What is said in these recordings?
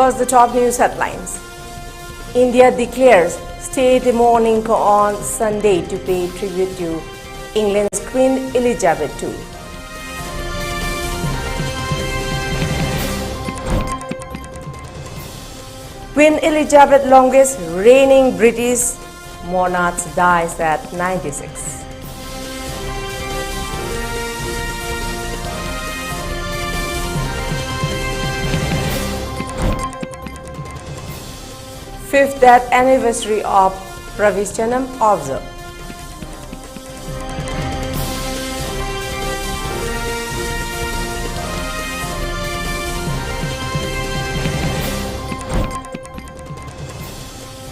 First, the top news headlines. India declares state mourning on Sunday to pay tribute to England's Queen Elizabeth II. Queen Elizabeth, longest reigning British monarch, dies at 96. Fifth death anniversary of Ravi's Janam observed.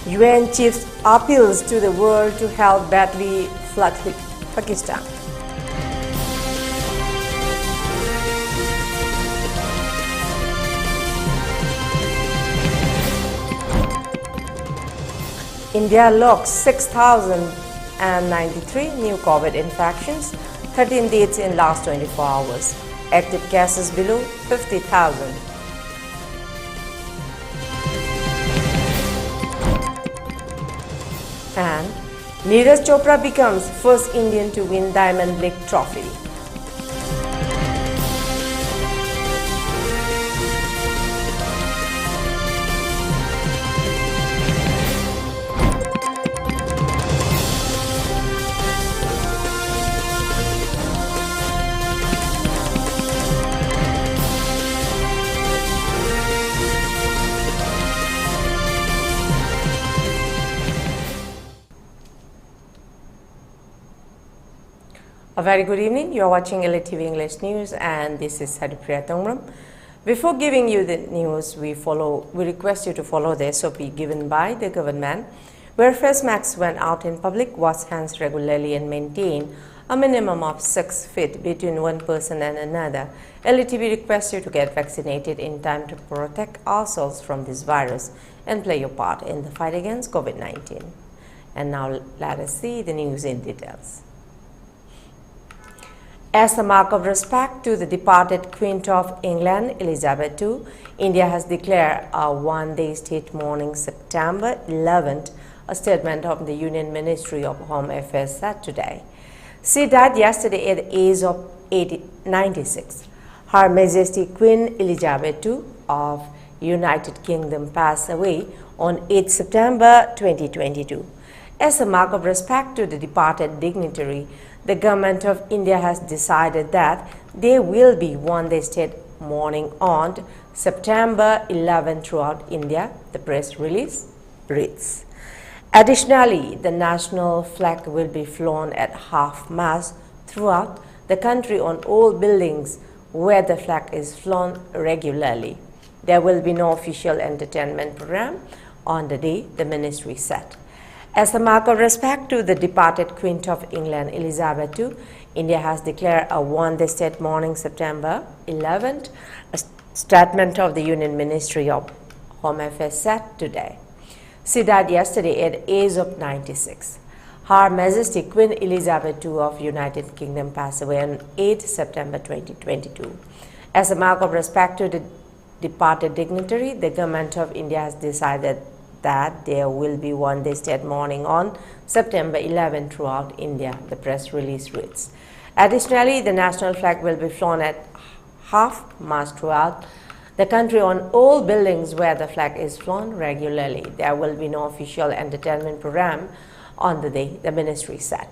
UN chief appeals to the world to help badly flooded Pakistan. India logs 6,093 new COVID infections, 13 deaths in last 24 hours. Active cases below 50,000. And Neeraj Chopra becomes first Indian to win Diamond League trophy. A very good evening. You are watching ELITETV English News and this is Haripriya. Before giving you the news, we request you to follow the SOP given by the government. Wear face masks when out in public, wash hands regularly and maintain a minimum of 6 feet between one person and another. ELITETV requests you to get vaccinated in time to protect ourselves from this virus and play your part in the fight against COVID-19. And now let us see the news in details. As a mark of respect to the departed Queen of England, Elizabeth II, India has declared a one-day state mourning September 11th, a statement of the Union Ministry of Home Affairs said today. She died yesterday at the age of 96. Her Majesty Queen Elizabeth II of United Kingdom passed away on 8 September 2022. As a mark of respect to the departed dignitary, the government of India has decided that there will be one-day state mourning on September 11 throughout India, the press release reads. Additionally, the national flag will be flown at half-mast throughout the country on all buildings where the flag is flown regularly. There will be no official entertainment program on the day, the ministry said. As a mark of respect to the departed Queen of England, Elizabeth II, India has declared a one-day state mourning September 11th, a statement of the Union Ministry of Home Affairs said today. She died yesterday at the age of 96. Her Majesty Queen Elizabeth II of United Kingdom passed away on 8 September 2022. As a mark of respect to the departed dignitary, the government of India has decided that there will be one-day state mourning on September 11 throughout India, the press release reads. Additionally, the national flag will be flown at half-mast throughout the country on all buildings where the flag is flown regularly. There will be no official entertainment program on the day, the ministry said.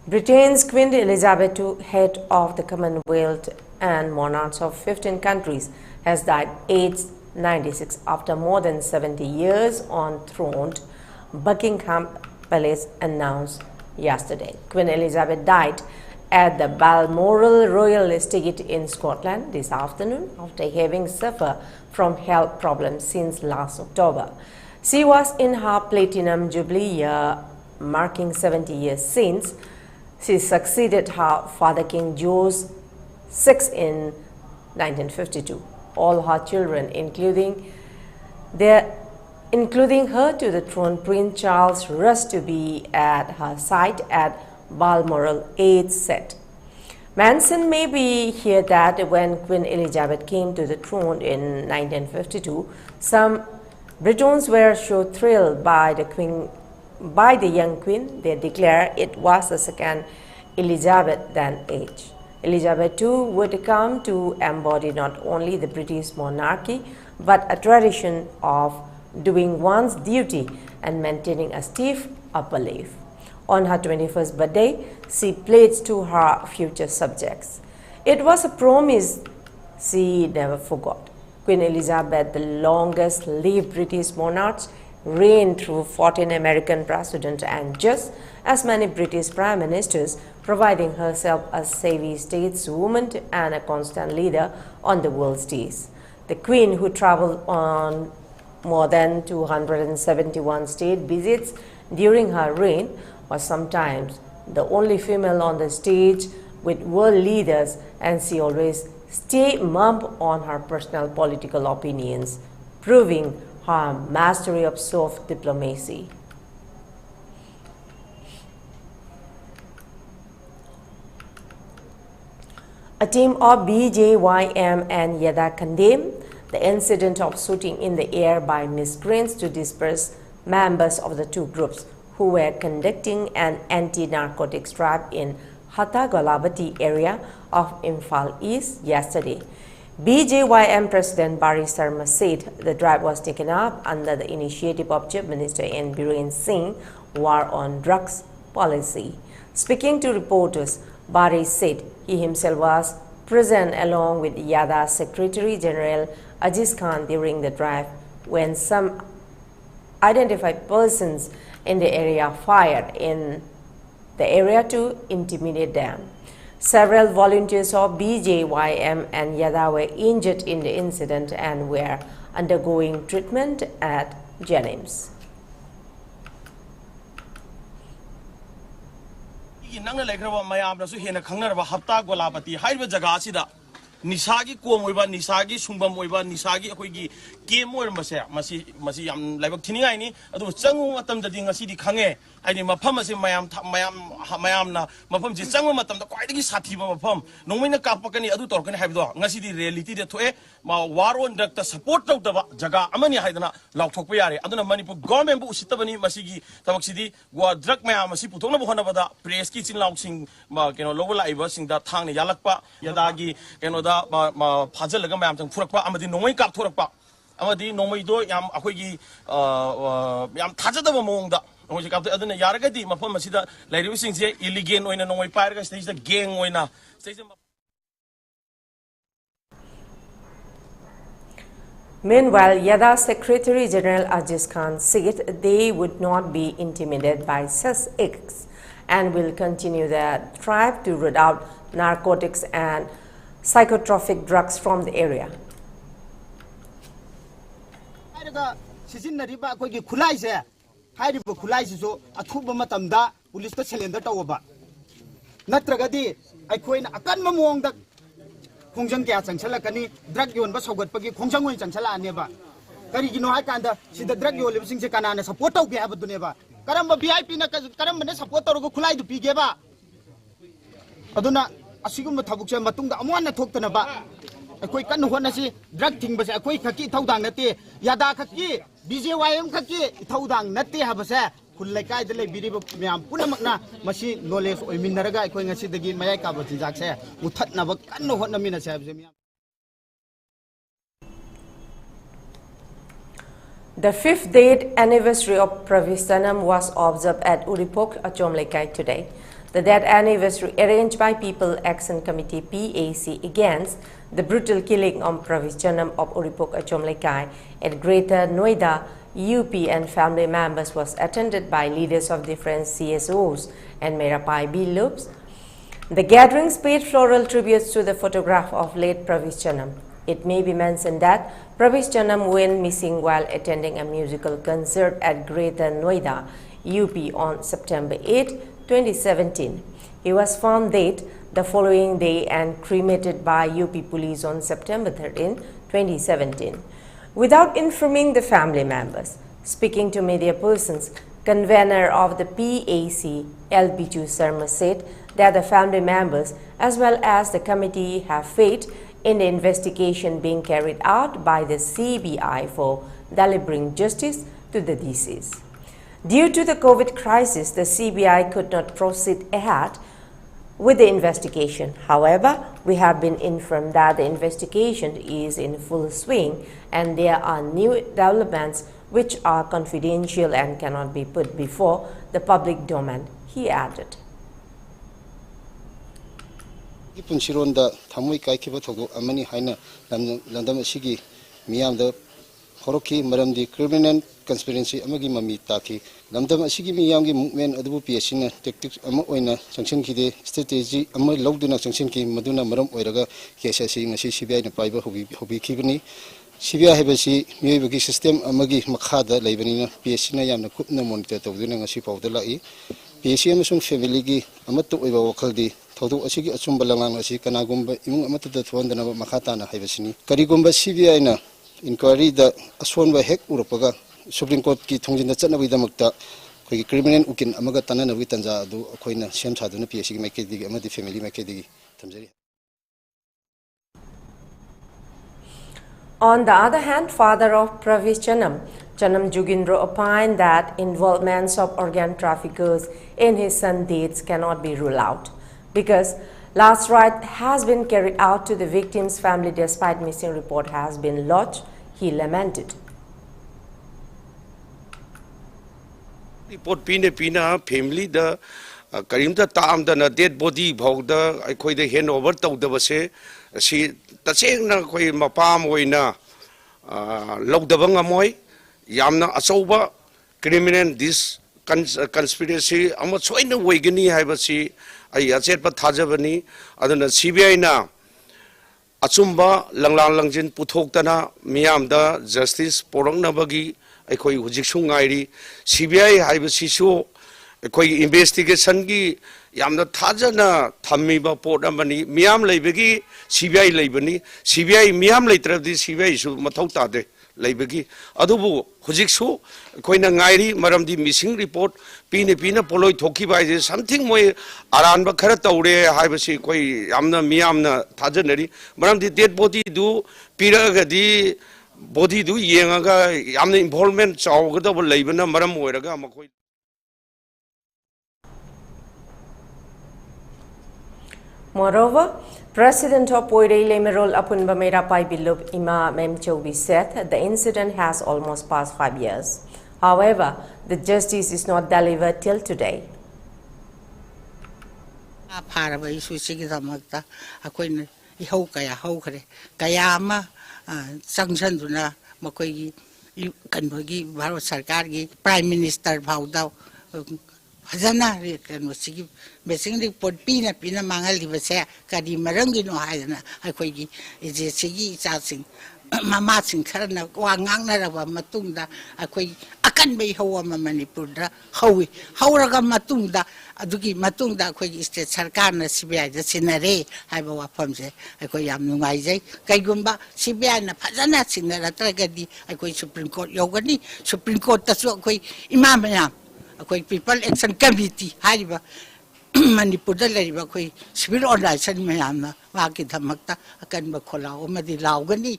Britain's Queen Elizabeth II, head of the Commonwealth and monarchs of 15 countries, has died aged 96 after more than 70 years on throne, Buckingham Palace announced yesterday. Queen Elizabeth died at the Balmoral Royal Estate in Scotland this afternoon after having suffered from health problems since last October. She was in her Platinum Jubilee year, marking 70 years since she succeeded her father King George VI in 1952. All her children, including her to the throne, Prince Charles, rushed to be at her side at Balmoral, Age said. Manson may be here that when Queen Elizabeth came to the throne in 1952, some Britons were so thrilled by the young queen, they declare it was the second Elizabeth than age. Elizabeth II would come to embody not only the British monarchy, but a tradition of doing one's duty and maintaining a stiff upper lip. On her 21st birthday, she pledged to her future subjects. It was a promise she never forgot. Queen Elizabeth, the longest-lived British monarch, reigned through 14 American presidents and just as many British prime ministers, providing herself a savvy stateswoman and a constant leader on the world stage. The Queen, who traveled on more than 271 state visits during her reign, was sometimes the only female on the stage with world leaders, and she always stayed mum on her personal political opinions, proving her mastery of soft diplomacy. A team of BJYM and YADA condemned the incident of shooting in the air by miscreants to disperse members of the two groups who were conducting an anti-narcotics drive in Hatha-Golabati area of Imphal East yesterday. BJYM President Barry Sharma said the drive was taken up under the initiative of Chief Minister N. Biren Singh War on Drugs policy. Speaking to reporters, Barry said he himself was present along with YADA Secretary General Aziz Khan during the drive when some identified persons in the area fired in the area to intimidate them. Several volunteers of BJYM and YADA were injured in the incident and were undergoing treatment at Jennings. Nisagi Komoiba, Nisagi, Sumbamoiba, Nisagi, Hogi, Game or Masi, like Tiniani, Sangu Matam the Dingasidi Kange, I did Mapamas in Mayamna, Mapam, Sangu Matam, the quite Sativa Mapam, no winner Kapakani Adu can have dog, Nasidi reality the Toe, Ma Waro and Doctor support of the Jaga, Amani Haidana, Lautopiari, Adana Manipur, Gorman Sitabani, Masigi, Tabaxidi, Gua Drak Mayamasi, Putona Honavada, Praise Kitchen Launching, Lower Livers in that town, Yalakpa, Yadagi, Puzzle Gam Furpa, Amadi Nomi Kap Turpa, Amadi Nomido, Yam Akogi, Yam Tazada among the other Yaragadi, Mapamasida, like you sing, Illigan or in a Nomi Paraga, stays the gang winner. Meanwhile, YADA Secretary General Aziz Khan said they would not be intimidated by such acts and will continue their drive to root out narcotics and psychotropic drugs from the area. Khongjang kya changsala kani drug yon ba sogot pagi khongjang oi changsala aneba kari gino ha kanda sida drug yo le sing se kanana support au ge abdu neba karam VIP na karam ne support ro go khulai du pi ge ba aduna asigum thabuk se matung da amon na thok tana ba akoi kan ho na si drug thing ba se akoi khaki thaudang nate yada khaki BJYM khaki thaudang nate ha ba se khulai kai de le biri ba myam punamakna masi knowledge oi minaraga akoi ngasi dagi mayai ka ba jinjak se uthat na ba kan ho na mina se ha myam. The 5th date anniversary of Pravish Janam was observed at Uripok, Achomlekai today. The death anniversary arranged by People Action Committee PAC against the brutal killing of Pravish Janam of Uripok, Achomlekai at Greater Noida, UP and family members was attended by leaders of different CSOs and Merapai B loops. The gatherings paid floral tributes to the photograph of late Pravish Janam. It may be mentioned that Pravish Janam went missing while attending a musical concert at Greater Noida, UP on September 8, 2017. He was found dead the following day and cremated by UP police on September 13, 2017. Without informing the family members, speaking to media persons, convener of the PAC, LB2 Sharma said that the family members as well as the committee have faith in the investigation being carried out by the CBI for delivering justice to the deceased. Due to the COVID crisis, the CBI could not proceed ahead with the investigation. However, we have been informed that the investigation is in full swing and there are new developments which are confidential and cannot be put before the public domain, he added. Punchironda Tamui Kaikiba Togo, Amani Haina, Landam Shigi, Miam Horoki, Madam the criminal conspiracy, Amagi Mami Taki, Landam Shigi Miyangi movement, Adu Piasina, tactics, Amoina, Sanctionki, strategy, Amo Logduna Sanctionki, Maduna Maram Oiraga, Kesasi, Nasi and Piper Hobi Kibani, Sibia Hebesi, Muyaki system, Amagi Makada, Labanina, Piasina, and the Kupna monitor of doing a ship of the Lai, PCM family, Amato Eva Wakaldi. Todo asigi asumbalangan asi kanagumba imong amata da tuan dana makata na haibasini karigumba CBI na inquiry da asonba hek urapaga Supreme Court ki thongjin da chana wi damakta khoi criminal ukin amaga tanana wi tanja adu khoina sem chaduna PSC ki maike digi amadi family maike digi thamjari. On the other hand, father of Pravesh Chanam Jugindro opined that involvements of organ traffickers in his son's deaths cannot be ruled out, because last rite has been carried out to the victim's family despite missing report has been lodged, he lamented. Report Pina family the Karimta Tam the dead body Bogda, I quite the hand over to the Vase, she the same Koi Mapam Wina Logdavangamoy, Yamna Asoba, criminal this conspiracy, Amatsoina Wagani, I was see. I said, but Tajavani, other than CBI na Atsumba, Langlang Langjin, Putoktana, Miamda, Justice, Porong Nabagi, a koi Hujikshung Iri, CBI, I was show a koi investigation gi, Yamda Tajana, Tamiba, Portamani, Miam Labegi, CBI Labani, CBI, Miam later this CBI issue, Matotade. Laibagi, Adubu, Hujiksu, Koina Ngairi, Madam the missing report, Pina Poloi Toki by something way Aranba Karataure, Hibasi, Koi, Amna, Miamna, Tajaneri, Madam the dead body do, Piragadi, body do, Yangaga, Yamna involvement, Chowgada, Labana, Madam Weraga, Makoi. Moreover, President of Poirei Lemerol Apun Bamera Pai Bilup Ima Memchobi said the incident has almost passed 5 years. However, the justice is not delivered till today. Prime Minister Hazana missing report Pina Mangal Livase, Kadi Marangino Hayana, Akogi, is a Sigi Sassing, Mamasing Karna, Wangana Matunda, Akoi, Akan be Hawama Manipur, Howie, Hauraga Matunda, Aduki Matunda, Koi State Sarkana, CBI, the Senare, Habawa Pomse, Akoyam Numaize, Kaigumba, CBI, Pazana, Sinera Tragedy, Akoi Supreme Court Yogani, Supreme Court Taswakoi, Imamaya. People Action Committee, Hariba, Manipur, the civil organization, Mayama, Wakitamata, Akanbakola, Omadi Laugani.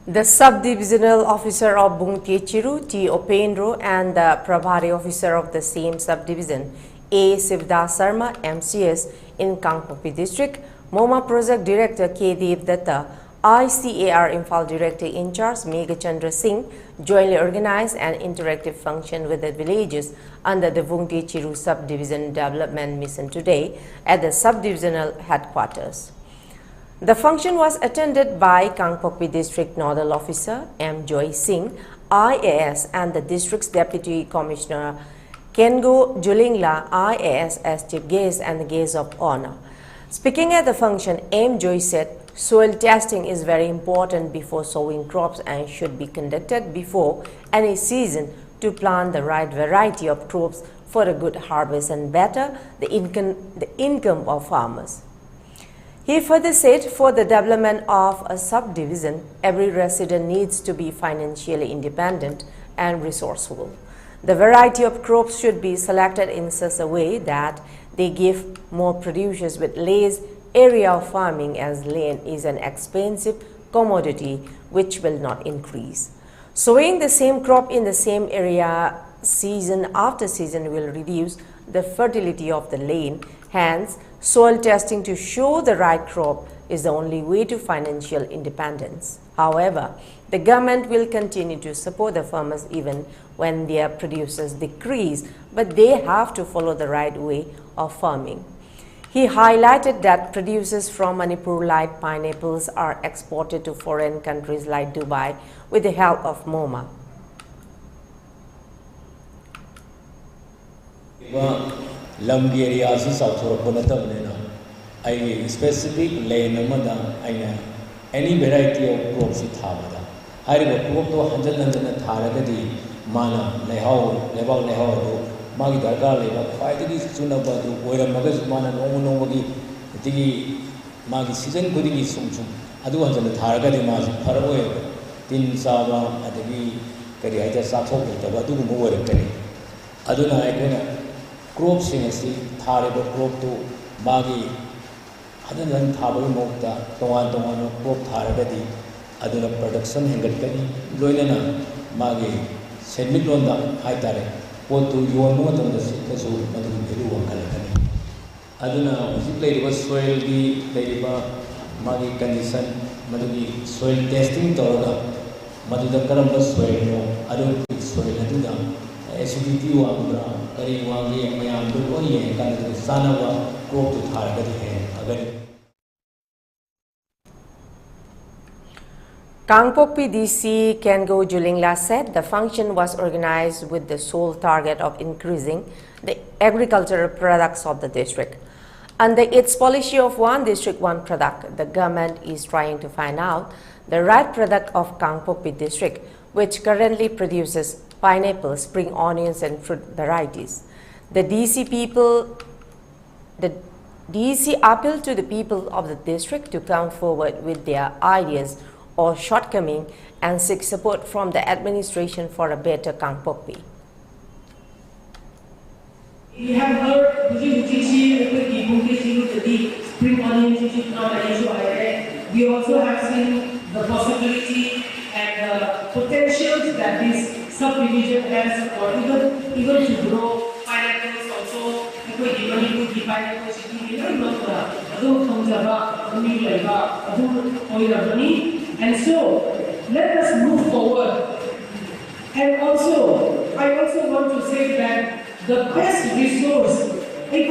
The Sub-Divisional Officer of Bungtechiru, T. Opendro, and the Prabhari Officer of the same subdivision, A. Sivdas Sarma, MCS, in Kangpopi District, MoMA Project Director K. Dev Datta, ICAR Imphal Director in charge Megha Chandra Singh jointly organized an interactive function with the villages under the Bungtechiru Subdivision Development Mission today at the subdivisional headquarters. The function was attended by Kangpokpi District Nodal Officer M. Joy Singh, IAS, and the district's Deputy Commissioner Kengo Julingla, IAS, as chief guest and the guest of honor. Speaking at the function, M. Joy said, soil testing is very important before sowing crops and should be conducted before any season to plant the right variety of crops for a good harvest and better the income of farmers. He further said, for the development of a subdivision, every resident needs to be financially independent and resourceful. The variety of crops should be selected in such a way that they give more producers with less area of farming, as land is an expensive commodity which will not increase. Sowing the same crop in the same area season after season will reduce the fertility of the land. Hence, soil testing to show the right crop is the only way to financial independence. However, the government will continue to support the farmers even when their producers decrease, but they have to follow the right way of farming. He highlighted that producers from Manipur like pineapples are exported to foreign countries like Dubai with the help of MoMA. Lamgi area si sauthorappa natamnena ai specific lane amada aina any variety of crops si thabada hariba crop to hanjan tharagadi mana lehau lebak lehau do magi darkar leba khwaidagi sunaba do oiramaga mana nonggi tigi magi season kudigi sum adu hanjan tharagadi ma pharaboy tin saba adagi kari haja sathok taba du mo oirakani aduna aikena crop sinasi thariba crop to magi hadan thabai mokta tongan crop tharagadi aduna production hengatkani loinana magi semit londa haitare potu yonu matamda sikasu madu beru wankalakani aduna hujik leiba soil di leiba magi condition madugi soil testing toraga maduda karamba soil no adu soil aduda acidity wabra kari wangi mayam do oye kan sanaba crop to tharagadi hai agar Kangpokpi DC Kengo Julingla said the function was organized with the sole target of increasing the agricultural products of the district. Under its policy of one district, one product, the government is trying to find out the right product of Kangpokpi district, which currently produces pineapple, spring onions and fruit varieties. The DC appealed to the people of the district to come forward with their ideas or shortcoming and seek support from the administration for a better Kangpokpi. We have heard spring onions. We also have seen the possibility and the potentials that this subdivision has for even to grow pineapples also. And so, let us move forward. And also, I also want to say that the best resource, the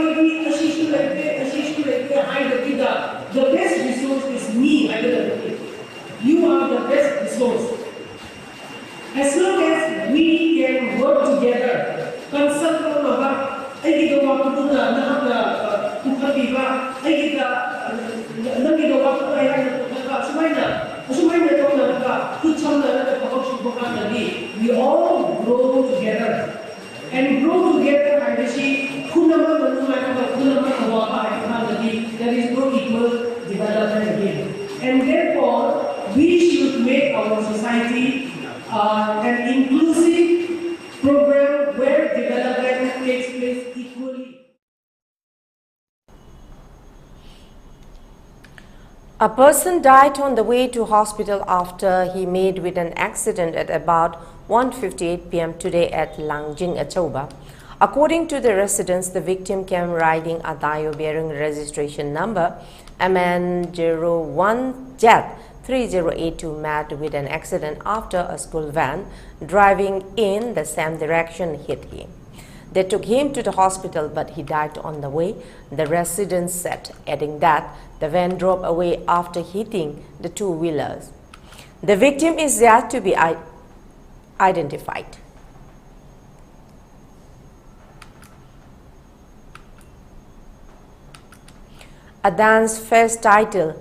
best resource is me. You are the best resource. As long as we can work together, consult about we all grow together. And grow together, there is no equal development again. And therefore, we should make our society an inclusive program where development takes place equally. A person died on the way to hospital after he met with an accident at about 1:58 p.m. today at Langjing, Achauba. According to the residents, the victim came riding a Dayo bearing registration number MN01Z3082 met with an accident after a school van driving in the same direction hit him. They took him to the hospital, but he died on the way, the residents said, adding that the van drove away after hitting the two-wheelers. The victim is yet to be identified. A dance fest titled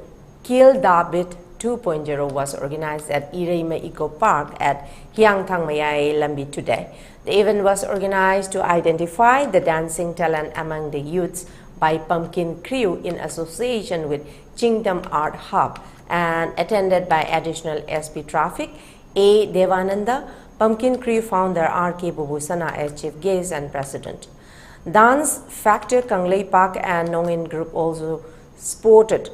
Kill David 2.0 was organized at Ireima Eco Park at Hyangthang Mayai Lambi today. The event was organized to identify the dancing talent among the youths by Pumpkin Crew in association with Kingdom Art Hub and attended by additional SP Traffic A. Devananda, Pumpkin Crew founder R.K. Bubusana as chief guest and president. Dance Factor Kanglei Park and Nongin Group also sported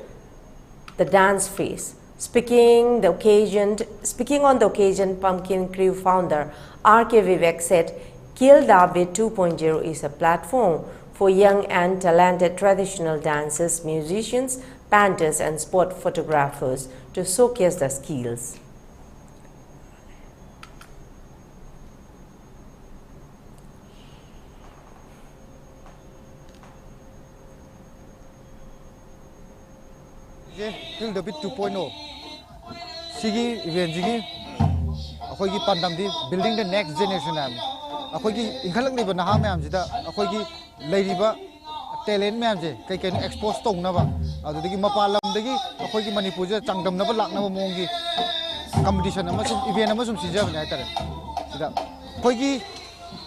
the dance phase. Speaking on the occasion, Pumpkin Crew founder R.K. Vivek said, Kildabe 2.0 is a platform for young and talented traditional dancers, musicians, painters and sport photographers to showcase their skills. Kildabe 2.0 Sigi event jigi akhoi pandam di building the next generation am akhoi gi ingkhalak liba naha mayam jida akhoi gi leiriba talent mayam je kai kai expose tongna ba adudagi mapalam dagi akhoi gi Manipur je changdam na ba lakna ba mongi competition amasum event amasum sija ba tare sida akhoi gi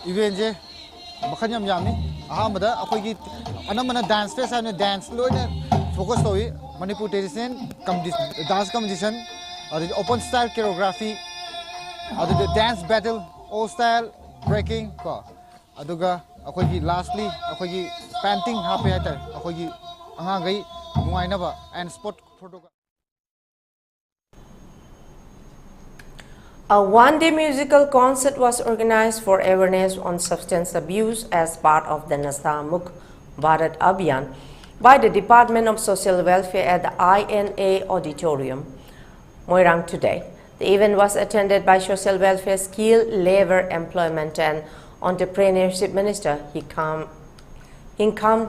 event je makhan yam yam ni ahamada akhoi gi anamana dance fest ane dance loina focus towi Manipur traditional dance competition, open style choreography, the dance battle, all style breaking, aduga lastly painting happy hatter, angagai muainaba and sport photography. A one-day musical concert was organized for awareness on substance abuse as part of the Nasta Mukh Bharat Abhiyan by the Department of Social Welfare at the INA Auditorium, Moirang today. The event was attended by Social Welfare, Skill, Labour, Employment and Entrepreneurship Minister Hinkam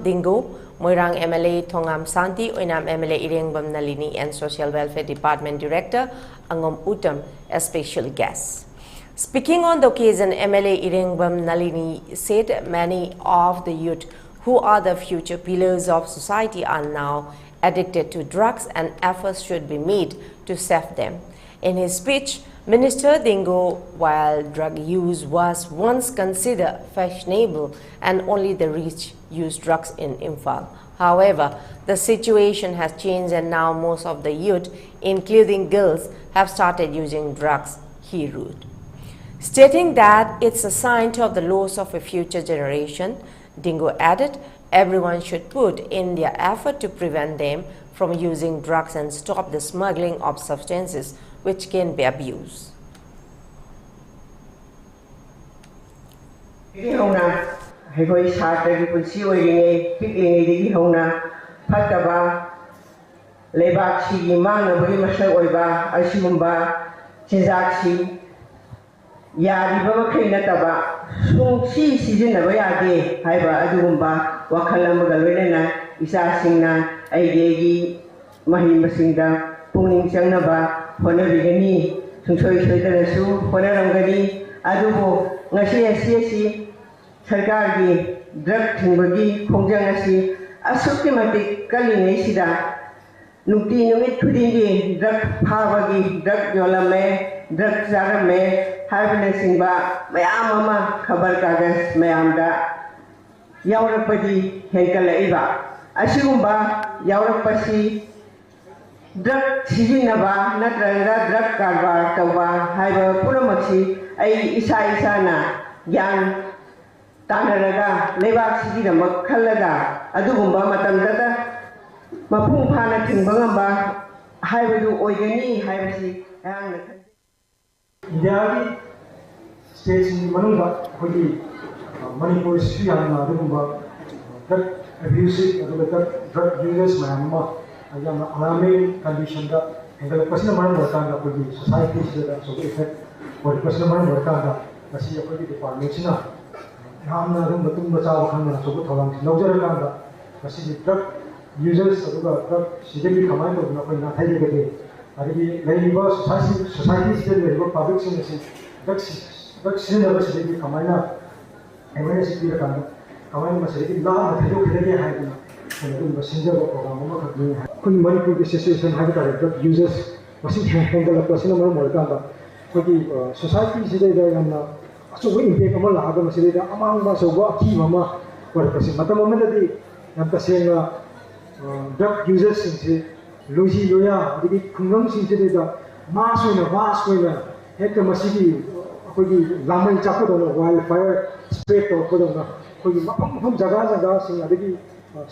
Dingo, Moirang MLA Thongam Santi, Oinam MLA Irengbam Nalini and Social Welfare Department Director Angom Uttam as special guests. Speaking on the occasion, MLA Irengbam Nalini said many of the youth who are the future pillars of society are now addicted to drugs and efforts should be made to save them. In his speech, Minister Dingo, while drug use was once considered fashionable and only the rich use drugs in Imphal. However, the situation has changed and now most of the youth, including girls, have started using drugs, he wrote. Stating that it's a sign of the loss of a future generation, Dingo added, everyone should put in their effort to prevent them from using drugs and stop the smuggling of substances which can be abused. Yariba makhaina taba sungsi sizinaba yade haiba adugumba wakhalamaga loinana isa singna aidegi mahi masingda pungning changnaba honabigani sungsoi soidarasu honaramgani adubo ngasi asi sarkargi drug thingbagi khongjang asi asukki matik kalingai sida nukti numit khudingi drug phabagi drug yolame drug jarame Happiness in Ba, Mayama, Kabar Kagas, Mayamda, Yaurapadi, Henkalaiva, Ashumba, Yaurapasi, drug Sijinaba, Natranga, drug Karva, Kawa, Haiba, Puramachi, Ai Isa Isana, Yan Tanaraga, Leva Sijina Makalaga, Adumba, Matamdata, Mapung Timbanga, Haibu Oyani, Haibasi, and India states in Manunga, Manipur is free and drug abuse, drug users, Myanmar, alarming condition, and the personal work could be society so effect for the personal work as he department. Hamna room the Tumbacha Hana so good along Lojaranda, as he drug users, drug CDB command of Napoli. Labor society still very public services. But still never should be Kamana. And when it's clear, Kamana must say, "Law, I don't get a high." And the messenger of couldn't manipulate the situation. Have drug users must handle a personal Morgana. For the society is there. So we take a lot of among us over key mama. What a person. But the moment that the saying drug users. Lucy Loya, the Kungam Sinjada, Mass in a vast way, Hector Masiki, ꯑꯩꯈꯣꯏꯒꯤ ꯂꯥꯃꯩ ꯆꯥꯛꯄꯗꯧꯅ while fire spread ꯇꯧꯔꯛꯄꯗꯧꯅ ꯑꯩꯈꯣꯏꯒꯤ ꯃꯐꯝ ꯃꯐꯝ ꯖꯒꯥ ꯖꯒꯥꯁꯤꯡ ꯑꯗꯒꯤ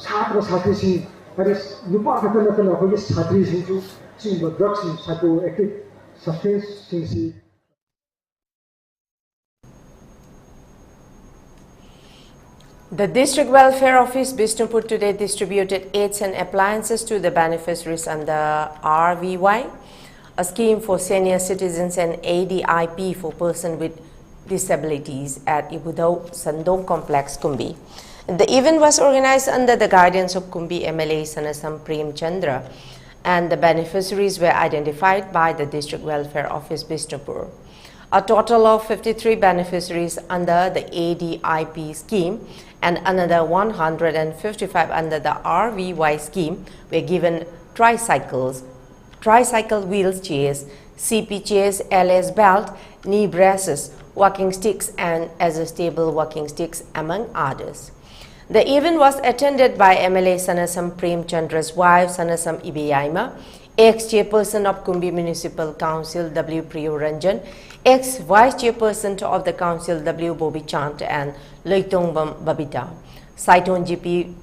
ꯁꯥꯇ꯭ꯔ ꯁꯥꯇ꯭ꯔꯤꯁꯤꯡ ꯍꯥꯏꯗꯤ ꯅꯨꯄꯥ ꯈꯛꯇ ꯅꯠꯇꯅ ꯑꯩꯈꯣꯏꯒꯤ ꯁꯥꯇ꯭ꯔꯤꯁꯤꯡꯁꯨ ꯁꯤꯒꯨꯝꯕ ꯗ꯭ꯔꯒꯁꯤꯡ ꯁꯥꯏꯀꯣ active ꯁꯕꯁꯇꯦꯟꯁꯁꯤꯡꯁꯤ. The District Welfare Office, Bishnupur, today distributed aids and appliances to the beneficiaries under RVY, a scheme for senior citizens, and ADIP for persons with disabilities at Ibudau Sandong Complex, Kumbi. The event was organized under the guidance of Kumbi MLA Sanasam Prem Chandra, and the beneficiaries were identified by the District Welfare Office, Bishnupur. A total of 53 beneficiaries under the ADIP scheme and another 155 under the RVY scheme were given tricycle wheelchairs, CP chairs, LS belt, knee braces, walking sticks and adjustable walking sticks, among others. The event was attended by MLA Sanasam Prem Chandra's wife, Sanasam Ibiyaima, ex-chairperson of Kumbi Municipal Council W. Priyo Ranjan, ex-vice chairperson of the council W. Bobby Chant, and Loitongbam Babita. Saiton GP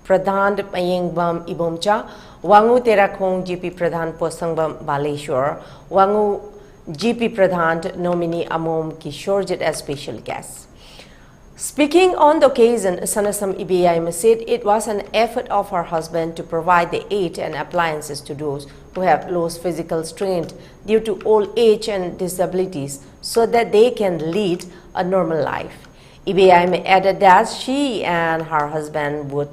Pradhan Payengbam Ibomcha, Wangu Terakhong GP Pradhan Posangbam Baleshwar, Wangu GP Pradhan nominee Amom Kishorjit as special guests. Speaking on the occasion, Sanasam Ibiyaima said it was an effort of her husband to provide the aid and appliances to those who have lost physical strength due to old age and disabilities so that they can lead a normal life. Ibiyaima added that she and her husband would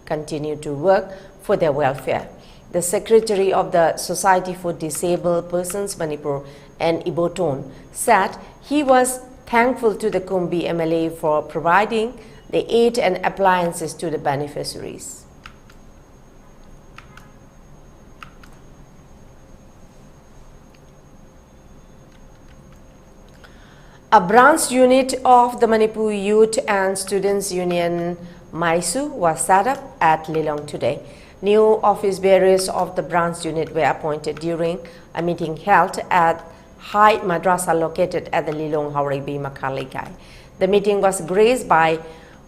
continue to work for their welfare. The secretary of the Society for Disabled Persons Manipur and Iboton said he was thankful to the Kumbi MLA for providing the aid and appliances to the beneficiaries. A branch unit of the Manipur Youth and Students Union Maisu was set up at Lilong today. New office bearers of the branch unit were appointed during a meeting held at High Madrasa located at the Lilong Haripriya Makhalikai. The meeting was graced by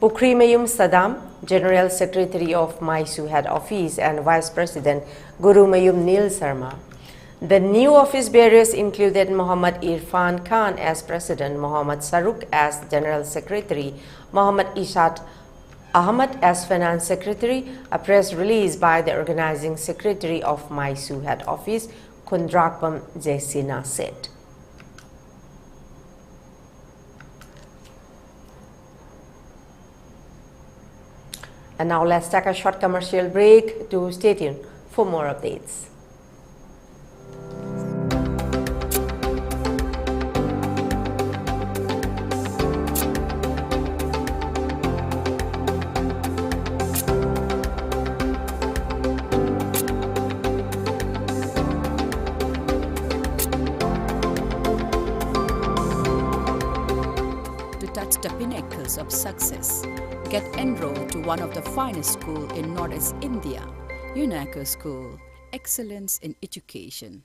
Pukrimayum Saddam, General Secretary of Maisu Head Office, and Vice President Gurumayum Nil Sarma. The new office bearers included Muhammad Irfan Khan as President, Muhammad Saruk as General Secretary, Muhammad Ishat Ahmad as Finance Secretary. A press release by the Organizing Secretary of Maisu Head Office, Kundrakpam Jesina, said. And now let's take a short commercial break. To stay tuned for more updates. The pinnacles of success. Get enrolled to one of the finest schools in Northeast India, UNACO School, Excellence in Education.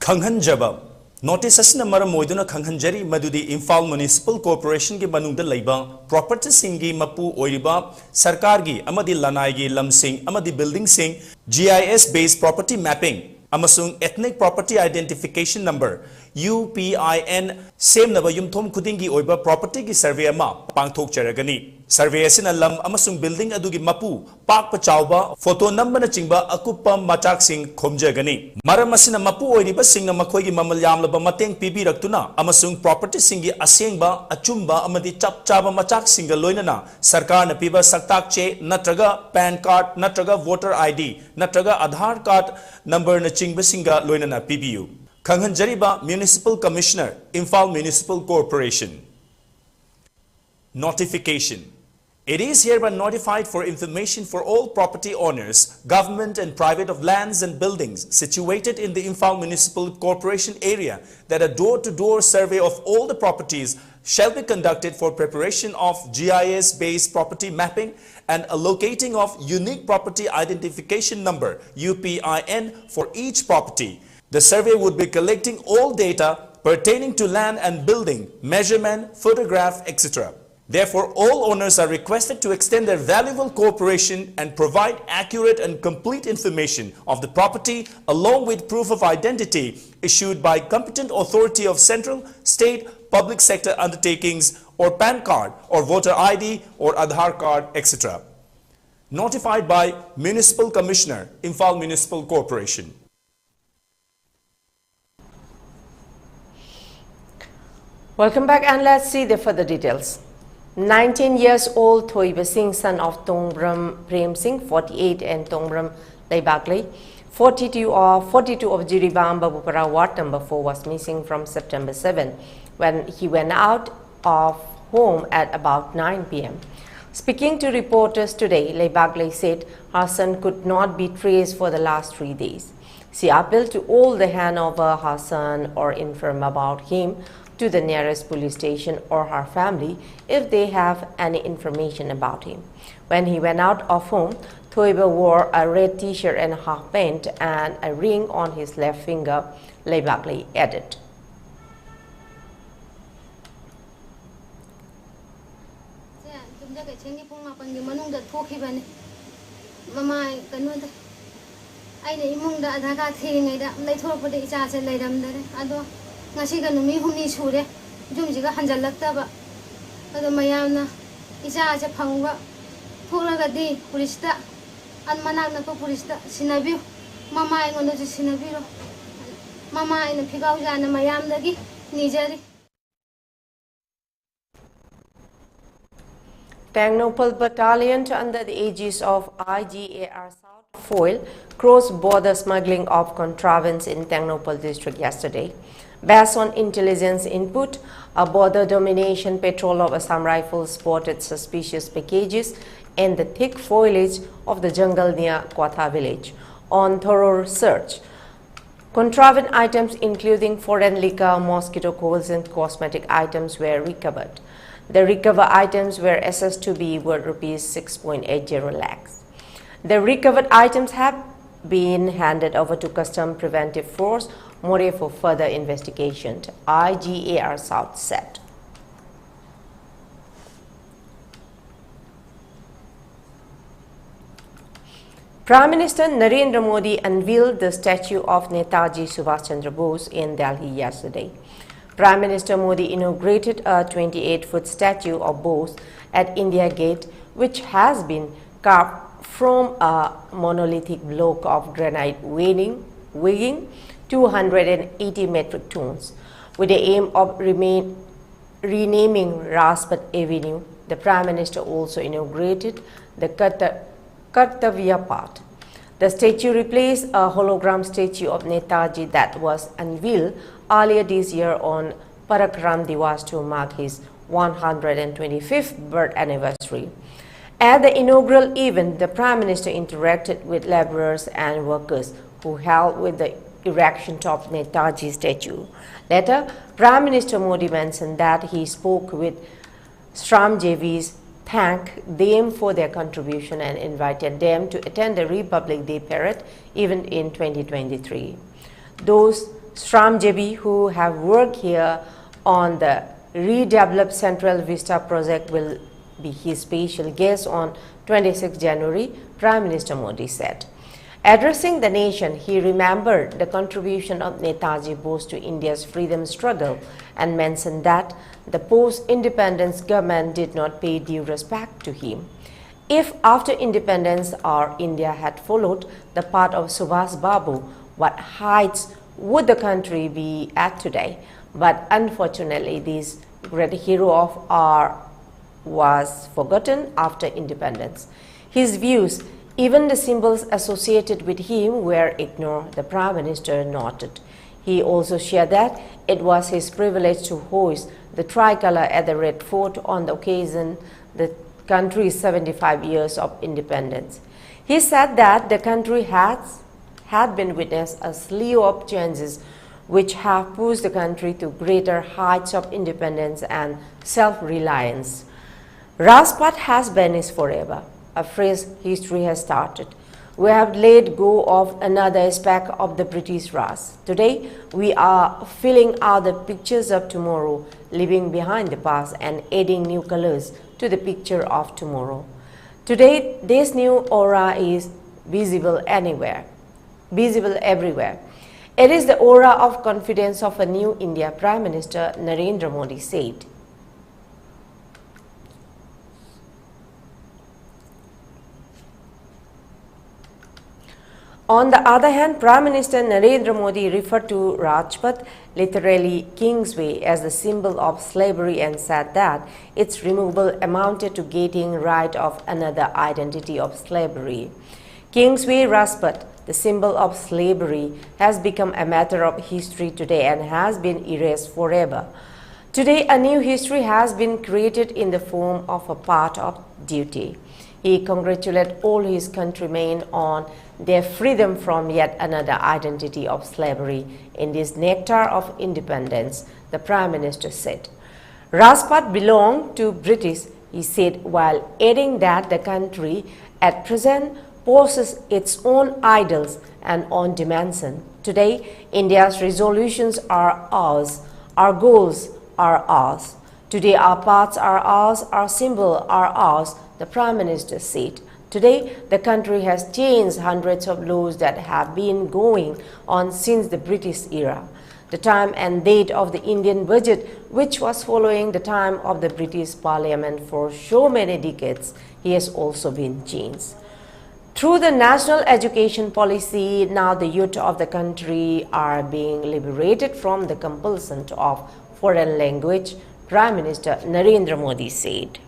Khanghanjaba Notice asina maram moiduna khanghanjari madudi Imphal Municipal Corporation ki manungda leiba property singi mapu oiriba sarkar gi amadi lanai gi lamsing amadi building sing GIS based property mapping amasung ethnic property identification number UPIN same naba yumthom khudingi oiba property gi survey ama pangthok charagani survey asina lam amasung building adugi mapu pak pachauba photo number na chingba akupa machak sing khomjagani maram asina mapu oiriba singna makhoi gi mamal yamlaba mateng pibi raktuna amasung property singi asengba achumba amadi chapchaba machak singa loinana sarkar na piba saktak che natraga pan card natraga voter ID natraga Aadhaar card number na chingba singa loinana PBU Khanghanjariba Municipal Commissioner Imphal Municipal Corporation Notification It is hereby notified for information for all property owners, government and private of lands and buildings situated in the Imphal Municipal Corporation area that a door-to-door survey of all the properties shall be conducted for preparation of GIS-based property mapping and allocating of unique property identification number UPIN for each property. The survey would be collecting all data pertaining to land and building, measurement, photograph, etc. Therefore, all owners are requested to extend their valuable cooperation and provide accurate and complete information of the property along with proof of identity issued by competent authority of central, state, public sector undertakings or PAN card or voter ID or Aadhaar card, etc. Notified by Municipal Commissioner, Imphal Municipal Corporation. Welcome back, and let's see the further details. 19 years old Thoiba Singh, son of Tongbram Prem Singh, 48, and Tongbram Leibakley, 42 of Jiribam Babupara Ward number 4 was missing from September 7 when he went out of home at about 9 p.m. Speaking to reporters today, Leibakley said her son could not be traced for the last 3 days. She appealed to all the hand over her son or inform about him to the nearest police station or her family if they have any information about him. When he went out of home, Thoiba wore a red t-shirt and half pant and a ring on his left finger, Leibakley added. ngasi ga numi humni sure jum jiga hanjalaktaba ado mayamna isa ja phangwa tholaga di pulista an manak na ko pulista sinabi mama ai ngono ji sinabi ro mama ai na phigau jana mayam dagi nijari. Tengnopal Battalion, under the aegis of IGAR South, foiled cross-border smuggling of contrabands in Tengnopal district yesterday. Based on intelligence input, a border domination patrol of Assam Rifles spotted suspicious packages in the thick foliage of the jungle near Kwatha village. On thorough search, contraband items including foreign liquor, mosquito coils and cosmetic items were recovered. The recovered items were assessed to be worth rupees 6.80 lakhs. The recovered items have been handed over to Custom Preventive Force More for further investigation, IGAR South said. Prime Minister Narendra Modi unveiled the statue of Netaji Subhash Chandra Bose in Delhi yesterday. Prime Minister Modi inaugurated a 28-foot statue of Bose at India Gate, which has been carved from a monolithic block of granite weighing 280 metric tons. With the aim of renaming Rajpath Avenue, the Prime Minister also inaugurated the Kartavya Path. The statue replaced a hologram statue of Netaji that was unveiled earlier this year on Parakram Diwas to mark his 125th birth anniversary. At the inaugural event, the Prime Minister interacted with laborers and workers who helped with the erection of Netaji statue. Later, Prime Minister Modi mentioned that he spoke with Shramjeevis, thanked them for their contribution and invited them to attend the Republic Day parade event in 2023. Those Shramjeevis who have worked here on the redeveloped Central Vista project will be his special guest on 26 January, Prime Minister Modi said. Addressing the nation, he remembered the contribution of Netaji Bose to India's freedom struggle and mentioned that the post-independence government did not pay due respect to him. If after independence our India had followed the path of Subhas Babu, what heights would the country be at today? But unfortunately, this great hero of ours was forgotten after independence. His views, even the symbols associated with him, were ignored, the Prime Minister noted. He also shared that it was his privilege to hoist the tricolour at the Red Fort on the occasion the country's 75 years of independence. He said that the country had been witness a slew of changes which have pushed the country to greater heights of independence and self-reliance. Rajpath has vanished forever. A fresh history has started. We have let go of another aspect of the British Raj. Today, we are filling out the pictures of tomorrow, leaving behind the past and adding new colors to the picture of tomorrow. Today, this new aura is visible everywhere. It is the aura of confidence of a new India, Prime Minister Narendra Modi said. On the other hand, Prime Minister Narendra Modi referred to Rajpath, literally Kingsway, as the symbol of slavery and said that its removal amounted to getting rid of another identity of slavery. Kingsway Rajpath, the symbol of slavery, has become a matter of history today and has been erased forever. Today, a new history has been created in the form of a part of duty. He congratulated all his countrymen on their freedom from yet another identity of slavery in this nectar of independence, the Prime Minister said. Rajpath belonged to British, he said, while adding that the country at present possesses its own idols and own dimension. Today, India's resolutions are ours, our goals are ours. Today, our paths are ours, our symbols are ours, the Prime Minister said. Today, the country has changed hundreds of laws that have been going on since the British era. The time and date of the Indian budget, which was following the time of the British Parliament for so many decades, has also been changed. Through the national education policy, now the youth of the country are being liberated from the compulsion of foreign language, Prime Minister Narendra Modi said.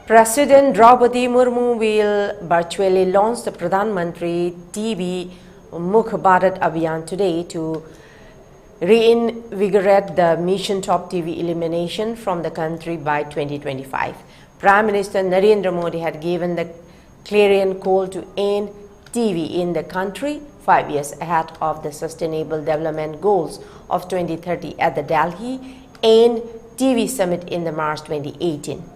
President Draupadi Murmu will virtually launch the Pradhan Mantri TV Mukh Bharat Abhiyan today to reinvigorate the mission Top TV elimination from the country by 2025. Prime Minister Narendra Modi had given the clarion call to end TV in the country 5 years ahead of the Sustainable Development Goals of 2030 at the Delhi End TV Summit in the March 2018.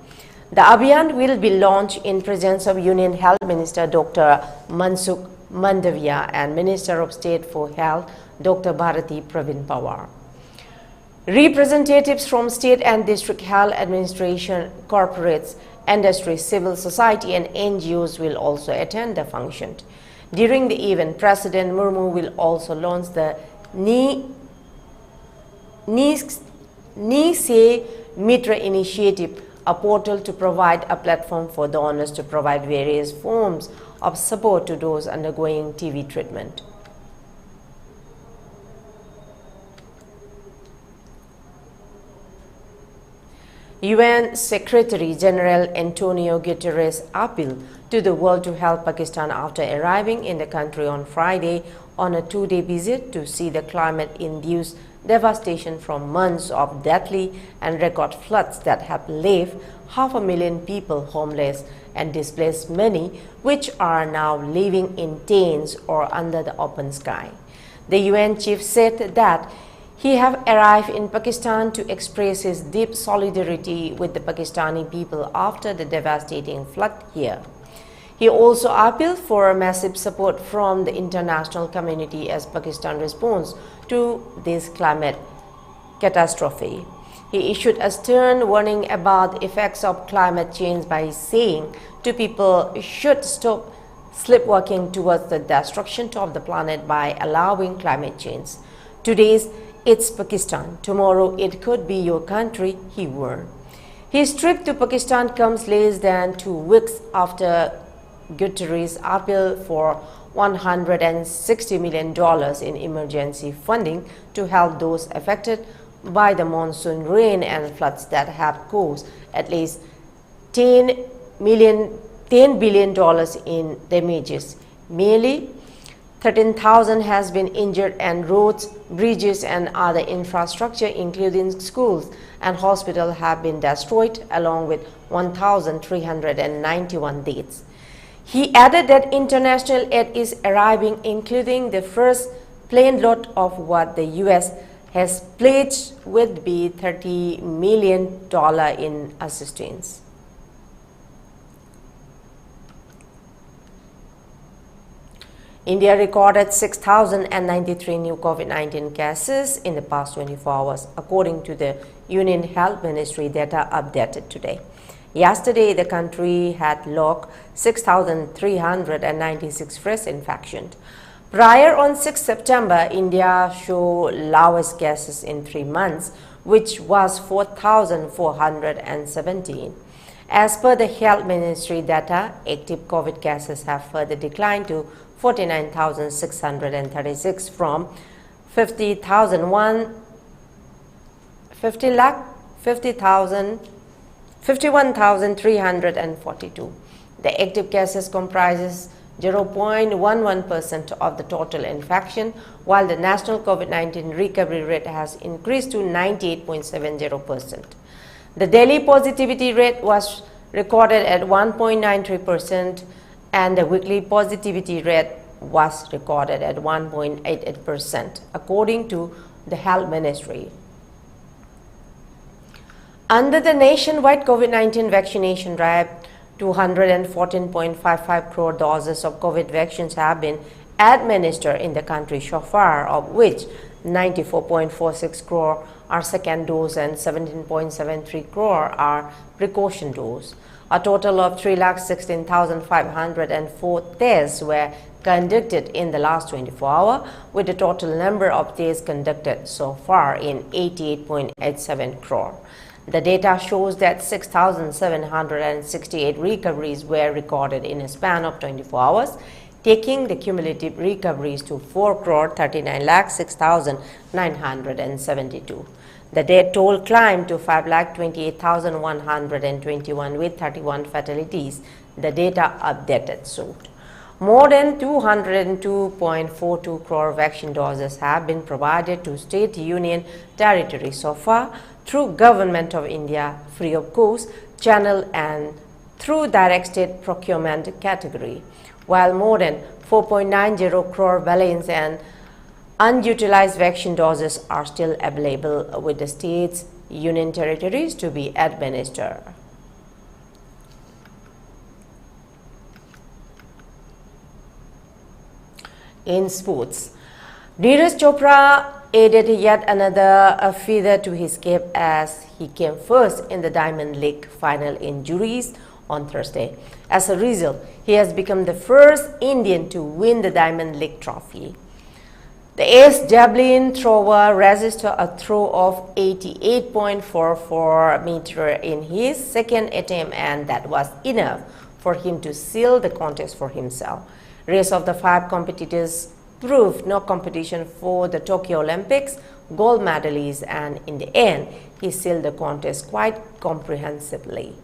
The Abhiyan will be launched in presence of Union Health Minister Dr. Mansukh Mandavia and Minister of State for Health Dr. Bharati Pravin Pawar. Representatives from state and district health administration, corporates, industry, civil society and NGOs will also attend the function. During the event, President Murmu will also launch the Ni Se Mitra initiative, a portal to provide a platform for donors to provide various forms of support to those undergoing TB treatment. UN Secretary General Antonio Guterres appealed to the world to help Pakistan after arriving in the country on Friday on a two-day visit to see the climate-induced devastation from months of deadly and record floods that have left 500,000 people homeless and displaced many, which are now living in tents or under the open sky. The UN chief said that he have arrived in Pakistan to express his deep solidarity with the Pakistani people after the devastating flood here. He also appealed for massive support from the international community as Pakistan responds to this climate catastrophe. He issued a stern warning about the effects of climate change by saying to people should stop sleepwalking towards the destruction of the planet by allowing climate change. Today's it's Pakistan, tomorrow it could be your country, he warned. His trip to Pakistan comes less than 2 weeks after Guterres' appeal for $160 million in emergency funding to help those affected by the monsoon rain and floods that have caused at least $10 billion in damages. Merely 13,000 has been injured and roads, bridges and other infrastructure including schools and hospitals have been destroyed along with 1,391 deaths. He added that international aid is arriving including the first plane load of what the US has pledged would be $30 million in assistance. India recorded 6,093 new COVID-19 cases in the past 24 hours, according to the Union Health Ministry data updated today. Yesterday, the country had logged 6,396 fresh infections. Prior on 6 September, India showed lowest cases in 3 months, which was 4,417. As per the Health Ministry data, active COVID cases have further declined to 49,636 from 51,342. The active cases comprises 0.11% of the total infection, while the national COVID-19 recovery rate has increased to 98.70%. The daily positivity rate was recorded at 1.93%, and the weekly positivity rate was recorded at 1.88%, according to the Health Ministry. Under the nationwide COVID-19 vaccination drive, 214.55 crore doses of COVID vaccines have been administered in the country so far, of which 94.46 crore are second dose and 17.73 crore are precaution dose. A total of 3,16,504 tests were conducted in the last 24 hours, with the total number of tests conducted so far in 88.87 crore. The data shows that 6,768 recoveries were recorded in a span of 24 hours, taking the cumulative recoveries to 4,39,06,972. The death toll climbed to 5,28,121 with 31 fatalities, the data updated showed. More than 202.42 crore vaccine doses have been provided to state, union, territories so far through Government of India free of cost channel and through direct state procurement category, while more than 4.90 crore balance and unutilized vaccine doses are still available with the states, union territories to be administered. In sports, Neeraj Chopra added yet another feather to his cap as he came first in the Diamond League final in juries on Thursday. As a result, he has become the first Indian to win the Diamond League trophy. The ace javelin thrower registered a throw of 88.44 meters in his second attempt, and that was enough for him to seal the contest for himself. Rest of the 5 competitors proved no competition for the Tokyo Olympics gold medalists, and in the end, he sealed the contest quite comprehensively.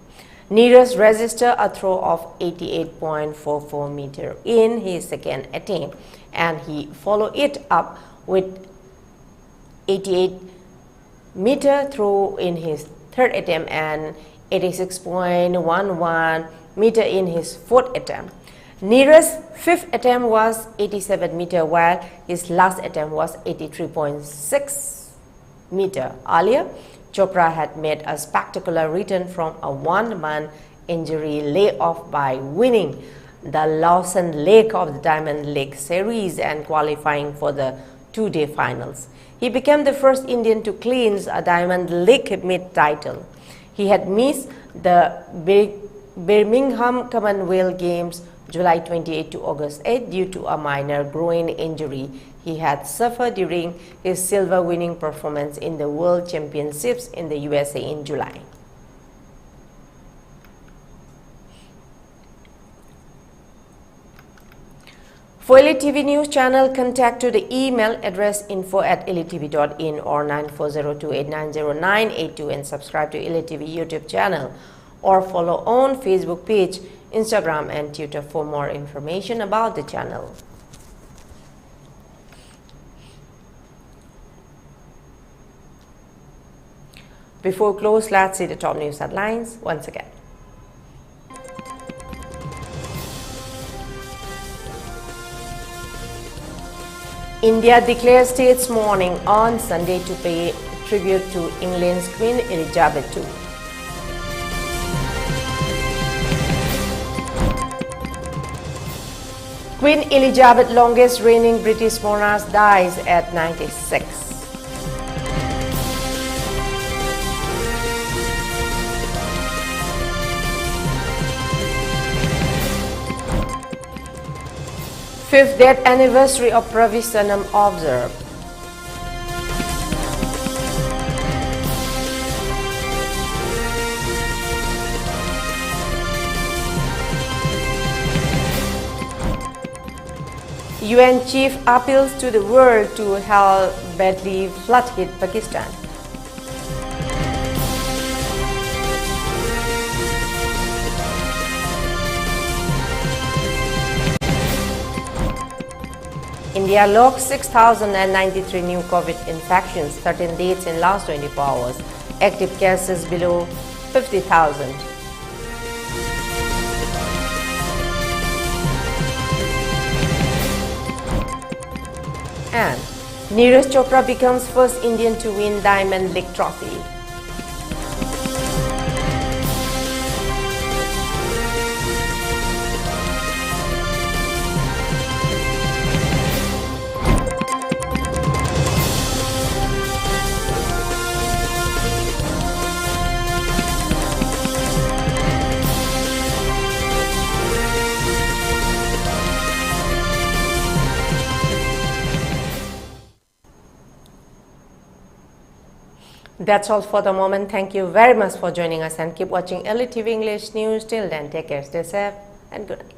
Neeraj registered a throw of 88.44 meters in his second attempt, and he followed it up with 88 meter throw in his third attempt and 86.11 meter in his fourth attempt. Neeraj's fifth attempt was 87 meter, while his last attempt was 83.6 meter. Earlier, Chopra had made a spectacular return from a one-man injury layoff by winning the Lawson leg of the Diamond League series and qualifying for the 2-day finals. He became the first Indian to clinch a Diamond League mid title. He had missed the Birmingham Commonwealth Games July 28 to August 8 due to a minor groin injury he had suffered during his silver winning performance in the World Championships in the USA in July. For ELITETV News channel, contact to the email address info@elitetv.in or 9402890982 and subscribe to ELITETV YouTube channel or follow on Facebook page, Instagram and Twitter for more information about the channel. Before we close, let's see the top news headlines once again. India declares state's mourning on Sunday to pay tribute to England's Queen Elizabeth II. Queen Elizabeth, longest reigning British monarch, dies at 96. Fifth death anniversary of Ravi Sanam observed. UN chief appeals to the world to help badly flood-hit Pakistan. India logged 6,093 new COVID infections, 13 deaths in last 24 hours. Active cases below 50,000. And Neeraj Chopra becomes first Indian to win Diamond League trophy. That's all for the moment. Thank you very much for joining us and keep watching ELITETV English News. Till then, take care, stay safe and good night.